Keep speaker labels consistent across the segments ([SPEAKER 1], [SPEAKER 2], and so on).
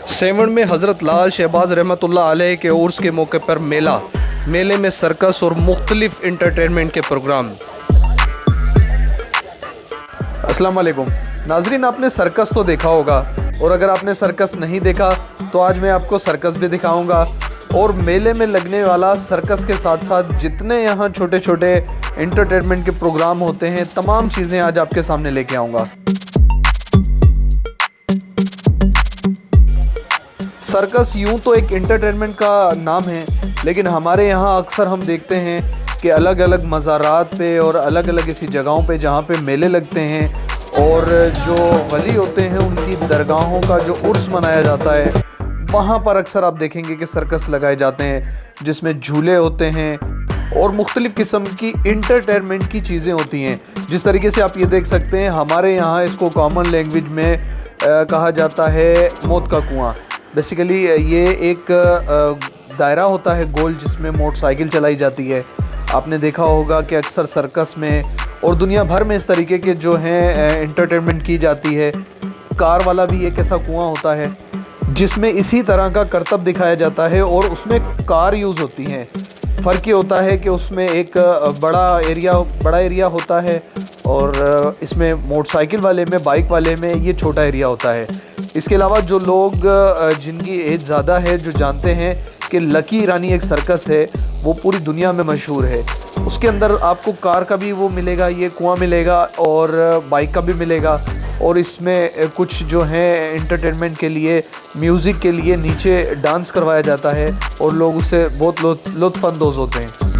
[SPEAKER 1] Seven में हज़रत लाल शहबाज रहमतुल्लाह अलैह के उर्स के मौके पर मेले में सर्कस और मुख्तलिफ इंटरटेनमेंट के प्रोग्राम। अस्सलाम वालेकुम नाजरीन, आपने सर्कस तो देखा होगा और अगर आपने सर्कस नहीं देखा तो आज मैं आपको सर्कस भी दिखाऊंगा और मेले में लगने वाला सर्कस के साथ साथ जितने यहाँ छोटे छोटे इंटरटेनमेंट के प्रोग्राम होते हैं तमाम चीज़ें आज आपके सामने लेके आऊँगा। सर्कस यूं तो एक एंटरटेनमेंट का नाम है, लेकिन हमारे यहाँ अक्सर हम देखते हैं कि अलग अलग मज़ारात पे और अलग अलग ऐसी जगहों पे जहाँ पे मेले लगते हैं और जो वली होते हैं उनकी दरगाहों का जो उर्स मनाया जाता है वहाँ पर अक्सर आप देखेंगे कि सर्कस लगाए जाते हैं जिसमें झूले होते हैं और मुख्तलिफ़ किस्म की इंटरटेनमेंट की चीज़ें होती हैं। जिस तरीके से आप ये देख सकते हैं, हमारे यहाँ इसको कॉमन लैंग्वेज में कहा जाता है मौत का कुआं। बेसिकली ये एक दायरा होता है गोल जिसमें मोटरसाइकिल चलाई जाती है। आपने देखा होगा कि अक्सर सर्कस में और दुनिया भर में इस तरीके के जो हैं एंटरटेनमेंट की जाती है। कार वाला भी एक ऐसा कुआं होता है जिसमें इसी तरह का करतब दिखाया जाता है और उसमें कार यूज़ होती हैं। फ़र्क ये होता है कि उसमें एक बड़ा एरिया होता है और इसमें मोटरसाइकिल वाले में, बाइक वाले में ये छोटा एरिया होता है। इसके अलावा जो लोग जिनकी एज ज़्यादा है जो जानते हैं कि लकी ईरानी एक सर्कस है वो पूरी दुनिया में मशहूर है। उसके अंदर आपको कार का भी वो मिलेगा, ये कुआं मिलेगा और बाइक का भी मिलेगा और इसमें कुछ जो है एंटरटेनमेंट के लिए, म्यूज़िक के लिए नीचे डांस करवाया जाता है और लोग उससे बहुत लुत्फ़अंदोज़ होते हैं।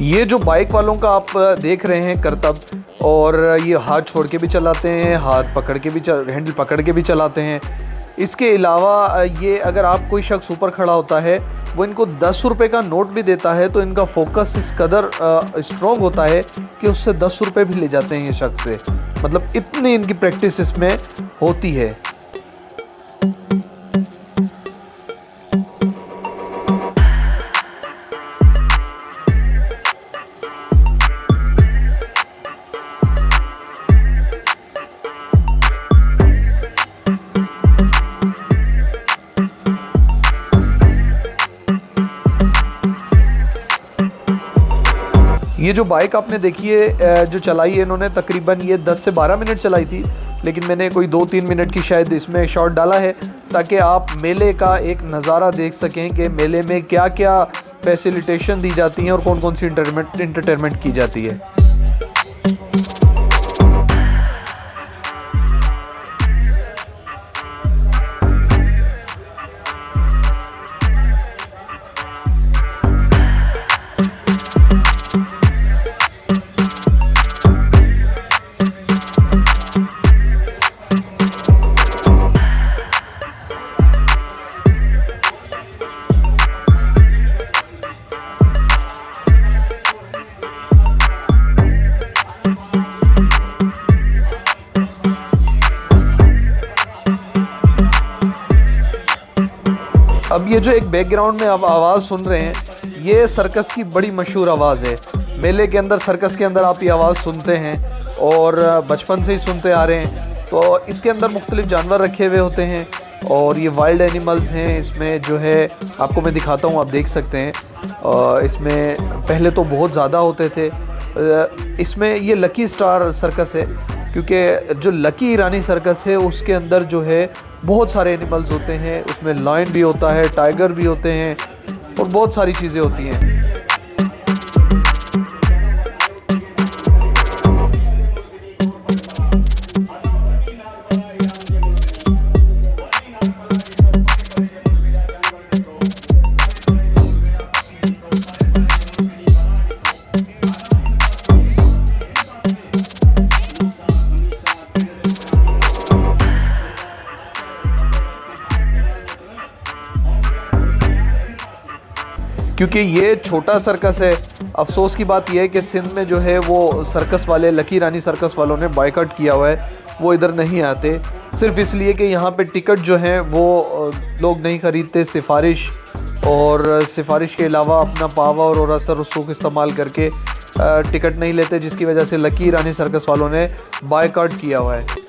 [SPEAKER 1] ये जो बाइक वालों का आप देख रहे हैं करतब, और ये हाथ छोड़ के भी चलाते हैं, हाथ पकड़ के भी हैंडल पकड़ के भी चलाते हैं। इसके अलावा ये अगर आप कोई शख्स ऊपर खड़ा होता है वो इनको 10 रुपये का नोट भी देता है तो इनका फोकस इस कदर स्ट्रॉन्ग होता है कि उससे 10 रुपये भी ले जाते हैं ये शख्स से। मतलब इतनी इनकी प्रैक्टिस इसमें होती है। ये जो बाइक आपने देखी है जो चलाई है इन्होंने, तकरीबन ये 10 से 12 मिनट चलाई थी, लेकिन मैंने कोई 2-3 मिनट की शायद इसमें शॉट डाला है ताकि आप मेले का एक नज़ारा देख सकें कि मेले में क्या क्या फैसिलिटेशन दी जाती हैं और कौन कौन सी इंटरटेनमेंट की जाती है। अब ये जो एक बैकग्राउंड में आप आवाज़ सुन रहे हैं ये सर्कस की बड़ी मशहूर आवाज़ है। मेले के अंदर, सर्कस के अंदर आप ये आवाज़ सुनते हैं और बचपन से ही सुनते आ रहे हैं। तो इसके अंदर मुख्तलिफ जानवर रखे हुए होते हैं और ये वाइल्ड एनिमल्स हैं। इसमें जो है आपको मैं दिखाता हूँ, आप देख सकते हैं। इसमें पहले तो बहुत ज़्यादा होते थे। इसमें ये लकी स्टार सर्कस है क्योंकि जो लकी ईरानी सर्कस है उसके अंदर जो है बहुत सारे एनिमल्स होते हैं। उसमें लायन भी होता है, टाइगर भी होते हैं और बहुत सारी चीज़ें होती हैं। क्योंकि ये छोटा सर्कस है। अफसोस की बात यह है कि सिंध में जो है वो सर्कस वाले, लकी ईरानी सर्कस वालों ने बायकॉट किया हुआ है वो इधर नहीं आते, सिर्फ इसलिए कि यहाँ पे टिकट जो है वो लोग नहीं ख़रीदते, सिफारिश और सिफारिश के अलावा अपना पावर और असर रसूख इस्तेमाल करके टिकट नहीं लेते, जिसकी वजह से लकी ईरानी सर्कस वालों ने बायकॉट किया हुआ है।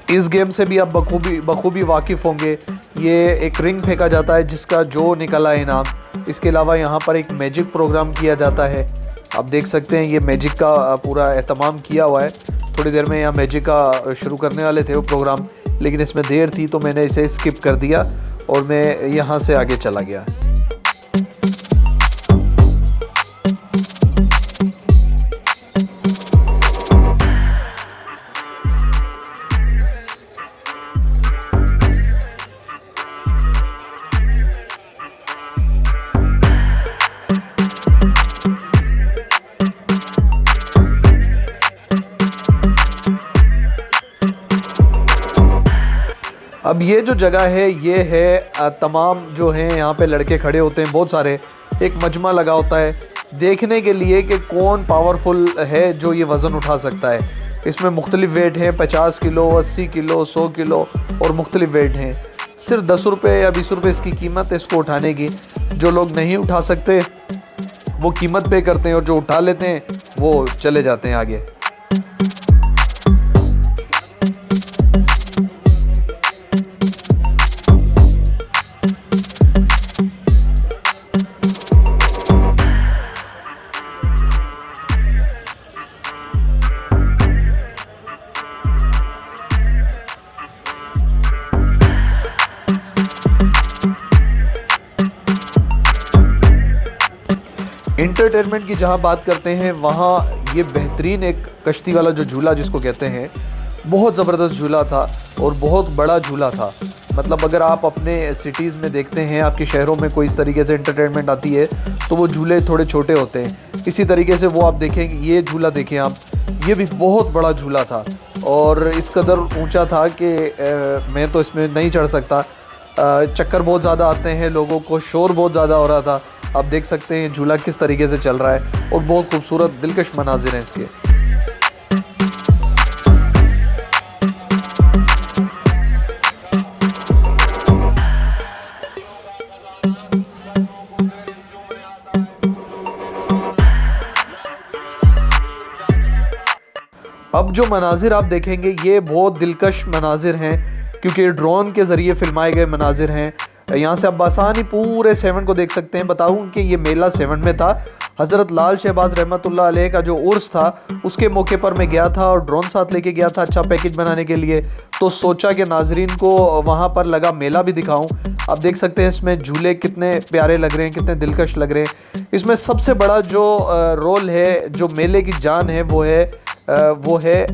[SPEAKER 1] इस गेम से भी आप बखूबी वाकिफ़ होंगे। ये एक रिंग फेंका जाता है जिसका जो निकला इनाम। इसके अलावा यहाँ पर एक मैजिक प्रोग्राम किया जाता है। आप देख सकते हैं ये मैजिक का पूरा एहतमाम किया हुआ है। थोड़ी देर में यहाँ मैजिक का शुरू करने वाले थे वो प्रोग्राम, लेकिन इसमें देर थी तो मैंने इसे स्किप कर दिया और मैं यहाँ से आगे चला गया। अब ये जो जगह है ये है तमाम जो हैं यहाँ पे लड़के खड़े होते हैं, बहुत सारे, एक मजमा लगा होता है देखने के लिए कि कौन पावरफुल है जो ये वज़न उठा सकता है। इसमें मुख्तलिफ़ वेट हैं, 50 किलो, 80 किलो, 100 किलो और मुख्तलिफ़ वेट हैं। सिर्फ 10 रुपये या 20 रुपये इसकी कीमत है इसको उठाने की। जो लोग नहीं उठा सकते वो कीमत पे करते हैं और जो उठा लेते हैं वो चले जाते हैं आगे। इंटरटेनमेंट की जहाँ बात करते हैं वहाँ ये बेहतरीन एक कश्ती वाला जो झूला जिसको कहते हैं, बहुत ज़बरदस्त झूला था और बहुत बड़ा झूला था। मतलब अगर आप अपने सिटीज़ में देखते हैं, आपके शहरों में कोई इस तरीके से इंटरटेनमेंट आती है तो वो झूले थोड़े छोटे होते हैं। इसी तरीके से वो आप देखें, ये झूला देखें आप, ये भी बहुत बड़ा झूला था और इस कदर ऊँचा था कि मैं तो इसमें नहीं चढ़ सकता। चक्कर बहुत ज़्यादा आते हैं, लोगों को शोर बहुत ज़्यादा हो रहा था। आप देख सकते हैं झूला किस तरीके से चल रहा है और बहुत खूबसूरत दिलकश मनाजिर हैं इसके। अब जो मनाजिर आप देखेंगे ये बहुत दिलकश मनाजिर हैं क्योंकि ड्रोन के ज़रिए फिल्माए गए मनाजिर हैं। यहाँ से आप बासानी पूरे 7 को देख सकते हैं। बताऊँ कि ये मेला 7 में था। हज़रत लाल शहबाज रहमतुल्लाह अलैह का जो उर्स था उसके मौके पर मैं गया था और ड्रोन साथ लेके गया था अच्छा पैकेज बनाने के लिए। तो सोचा कि नाजरीन को वहाँ पर लगा मेला भी दिखाऊं। आप देख सकते हैं इसमें झूले कितने प्यारे लग रहे हैं, कितने दिलकश लग रहे हैं। इसमें सबसे बड़ा जो रोल है, जो मेले की जान है, वो है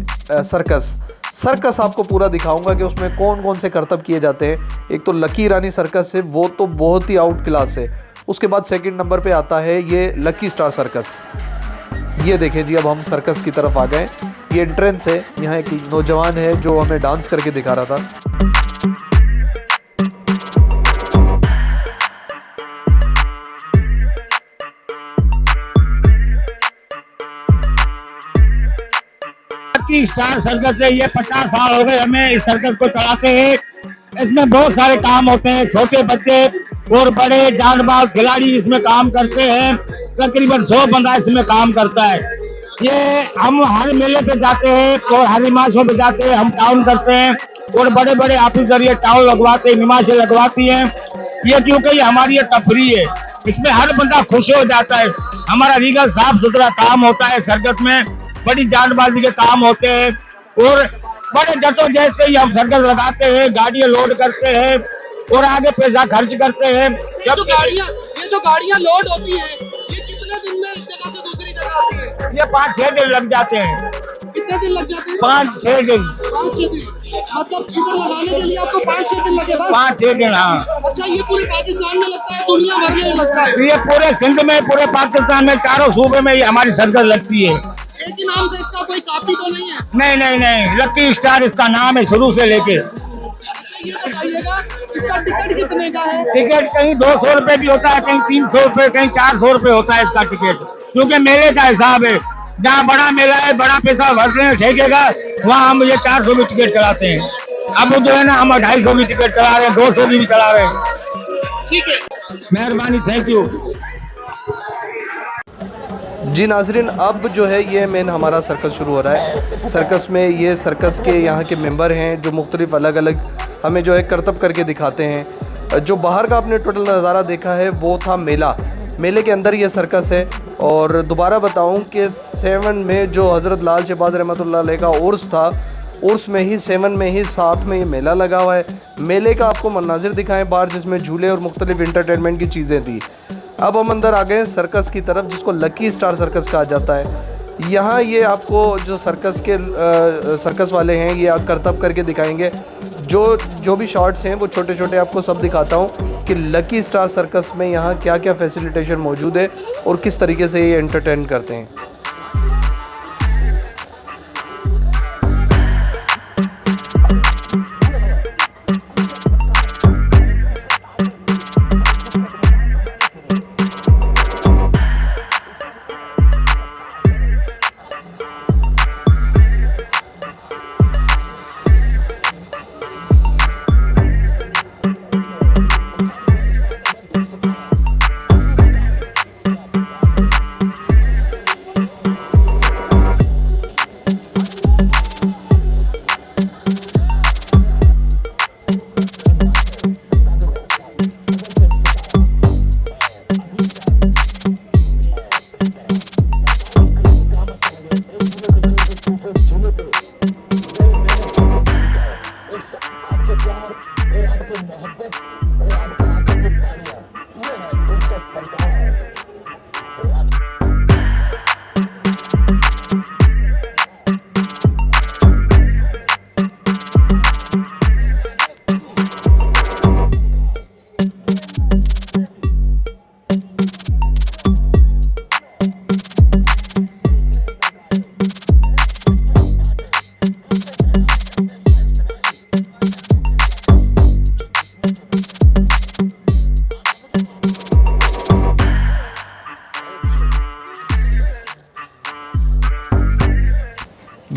[SPEAKER 1] सर्कस। सर्कस आपको पूरा दिखाऊंगा कि उसमें कौन कौन से करतब किए जाते हैं। एक तो लकी ईरानी सर्कस है, वो तो बहुत ही आउट क्लास है। उसके बाद सेकंड नंबर पे आता है ये लकी स्टार सर्कस। ये देखिए जी, अब हम सर्कस की तरफ आ गए। ये एंट्रेंस है। यहाँ एक नौजवान है जो हमें डांस करके दिखा रहा था।
[SPEAKER 2] स्टार सर्कस है। ये 50 साल हो गए हमें इस सर्कस को चलाते हैं। इसमें बहुत सारे काम होते हैं, छोटे बच्चे और बड़े जानबाज खिलाड़ी इसमें काम करते हैं। तकरीबन 100 बंदा इसमें काम करता है। ये हम हर मेले पे जाते हैं और हर निमाशों पे जाते हैं, हम टाउन करते हैं और बड़े बड़े ऑफिसर ये टाउन लगवाते हैं, निमाशें लगवाती हैं। ये क्योंकि ये हमारी ये तफरी है, इसमें हर बंदा खुश हो जाता है। हमारा रीगल साफ सुथरा काम होता है सर्कस में, बड़ी जानबाजी के काम होते हैं और बड़े जद्दोजहद से ही हम सर्कस लगाते हैं, गाड़ियां लोड करते हैं और आगे पैसा खर्च करते हैं।
[SPEAKER 3] ये जो गाड़ियां लोड होती हैं, ये कितने दिन में एक जगह से दूसरी जगह आती है?
[SPEAKER 2] ये 5-6 दिन लग जाते हैं।
[SPEAKER 3] कितने दिन लग जाते हैं?
[SPEAKER 2] 5-6 दिन।
[SPEAKER 3] 5-6 दिन मतलब इधर लगाने के लिए आपको 5-6 दिन लगे?
[SPEAKER 2] 5-6 दिन, हाँ।
[SPEAKER 3] अच्छा, ये पूरे पाकिस्तान में लगता है, दुनिया भर में लगता है?
[SPEAKER 2] ये पूरे सिंध में, पूरे पाकिस्तान में, चारों सूबे में ये हमारी सर्कस लगती है।
[SPEAKER 3] एक ही नाम से इसका कोई कॉपी तो नहीं है?
[SPEAKER 2] नहीं नहीं नहीं, लकी स्टार इसका नाम है शुरू से लेके।
[SPEAKER 3] अच्छा ये बताइएगा इसका टिकट कितने का है?
[SPEAKER 2] टिकट कहीं 200 रुपए भी होता है, कहीं 300 रुपए, कहीं 400 रुपए होता है इसका टिकट, क्योंकि मेले का हिसाब है। जहाँ बड़ा मेला है, बड़ा पैसा भरते हैं ठेके का, वहाँ हम ये 400 भी टिकट कराते हैं। अब जो है ना, हम 250 भी टिकट चला रहे हैं, 200 भी चला रहे हैं।
[SPEAKER 3] ठीक है,
[SPEAKER 2] मेहरबानी, थैंक यू।
[SPEAKER 1] जी नाजरीन, अब जो है ये मेन हमारा सर्कस शुरू हो रहा है। सर्कस में ये सर्कस के यहाँ के मेंबर हैं जो मुख्तलिफ अलग अलग हमें जो है करतब करके दिखाते हैं। जो बाहर का आपने टोटल नज़ारा देखा है वो था मेला, मेले के अंदर ये सर्कस है। और दोबारा बताऊं कि 7 में जो हज़रत लाल शहबाज रहमतुल्लाह अलैह का उर्स था, उर्स में ही 7 में ही साथ में ये मेला लगा हुआ है। मेले का आपको मनाजिर दिखाएं बाहर, जिसमें झूले और मुख्तलिफ इंटरटेनमेंट की चीज़ें थी। अब हम अंदर आ गए सर्कस की तरफ, जिसको लकी स्टार सर्कस कहा जाता है। यहाँ ये आपको जो सर्कस वाले हैं ये करतब करके दिखाएंगे। जो भी शॉट्स हैं वो छोटे छोटे आपको सब दिखाता हूँ कि लकी स्टार सर्कस में यहाँ क्या क्या फैसिलिटेशन मौजूद है और किस तरीके से ये एंटरटेन करते हैं।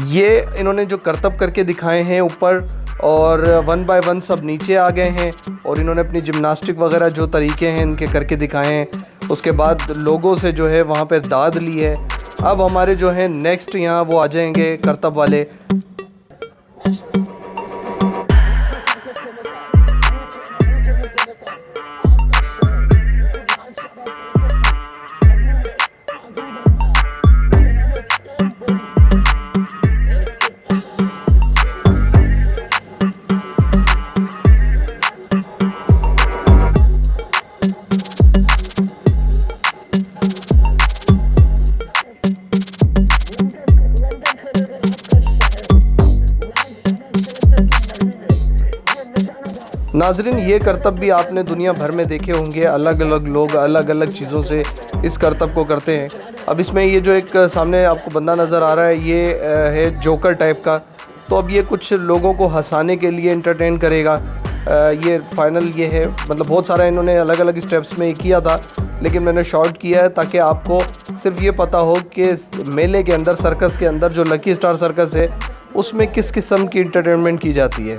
[SPEAKER 1] ये इन्होंने जो करतब करके दिखाए हैं ऊपर, और 1 बाय 1 सब नीचे आ गए हैं और इन्होंने अपनी जिम्नास्टिक वगैरह जो तरीके हैं इनके करके दिखाए हैं। उसके बाद लोगों से जो है वहाँ पे दाद ली है। अब हमारे जो है नेक्स्ट यहाँ वो आ जाएंगे करतब वाले। नाजरीन, ये करतब भी आपने दुनिया भर में देखे होंगे, अलग अलग लोग अलग अलग चीज़ों से इस करतब को करते हैं। अब इसमें ये जो एक सामने आपको बंदा नज़र आ रहा है ये है जोकर टाइप का, तो अब ये कुछ लोगों को हंसाने के लिए एंटरटेन करेगा। ये फाइनल ये है, मतलब बहुत सारा इन्होंने अलग अलग स्टेप्स में किया था, लेकिन मैंने शॉर्ट किया है ताकि आपको सिर्फ ये पता हो कि मेले के अंदर, सर्कस के अंदर जो लकी स्टार सर्कस है उसमें किस किस्म की इंटरटेनमेंट की जाती है।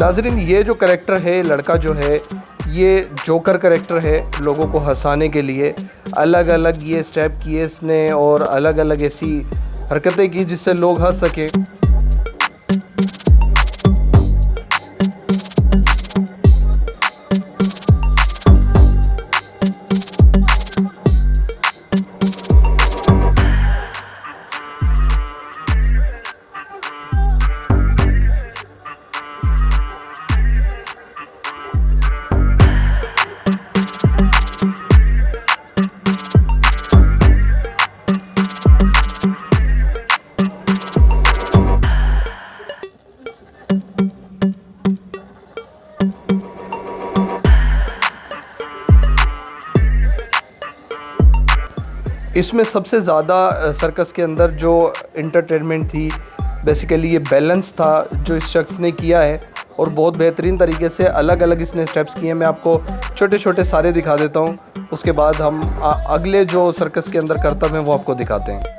[SPEAKER 1] नाजरीन, ये जो करैक्टर है, लड़का जो है, ये जोकर करैक्टर है। लोगों को हंसाने के लिए अलग अलग ये स्टेप किए इसने और अलग अलग ऐसी हरकतें की जिससे लोग हंस सकें। इसमें सबसे ज़्यादा सर्कस के अंदर जो इंटरटेनमेंट थी, बेसिकली ये बैलेंस था जो इस शख्स ने किया है और बहुत बेहतरीन तरीके से अलग अलग इसने स्टेप्स किए हैं। मैं आपको छोटे छोटे सारे दिखा देता हूँ, उसके बाद हम अगले जो सर्कस के अंदर करतब हैं वो आपको दिखाते हैं।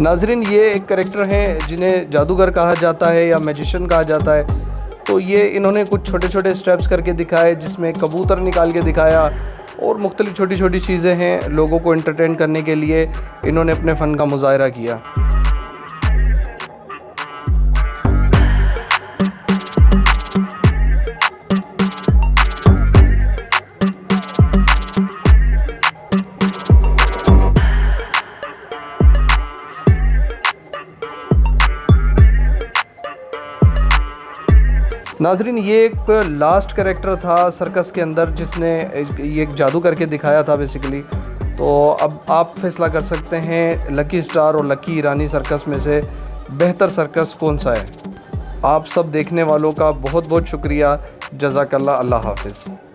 [SPEAKER 1] नाजरीन, ये एक करैक्टर हैं जिन्हें जादूगर कहा जाता है या मैजिशियन कहा जाता है। तो ये इन्होंने कुछ छोटे छोटे स्टेप्स करके दिखाए, जिसमें कबूतर निकाल के दिखाया और मुख्तलिफ छोटी छोटी चीज़ें हैं। लोगों को एंटरटेन करने के लिए इन्होंने अपने फ़न का मुज़ाहरा किया। नाजरीन, ये एक लास्ट कैरेक्टर था सर्कस के अंदर जिसने ये एक जादू करके दिखाया था बेसिकली। तो अब आप फैसला कर सकते हैं लकी स्टार और लकी ईरानी सर्कस में से बेहतर सर्कस कौन सा है। आप सब देखने वालों का बहुत बहुत शुक्रिया। जज़ाकल्लाह। अल्लाह हाफ़िज़।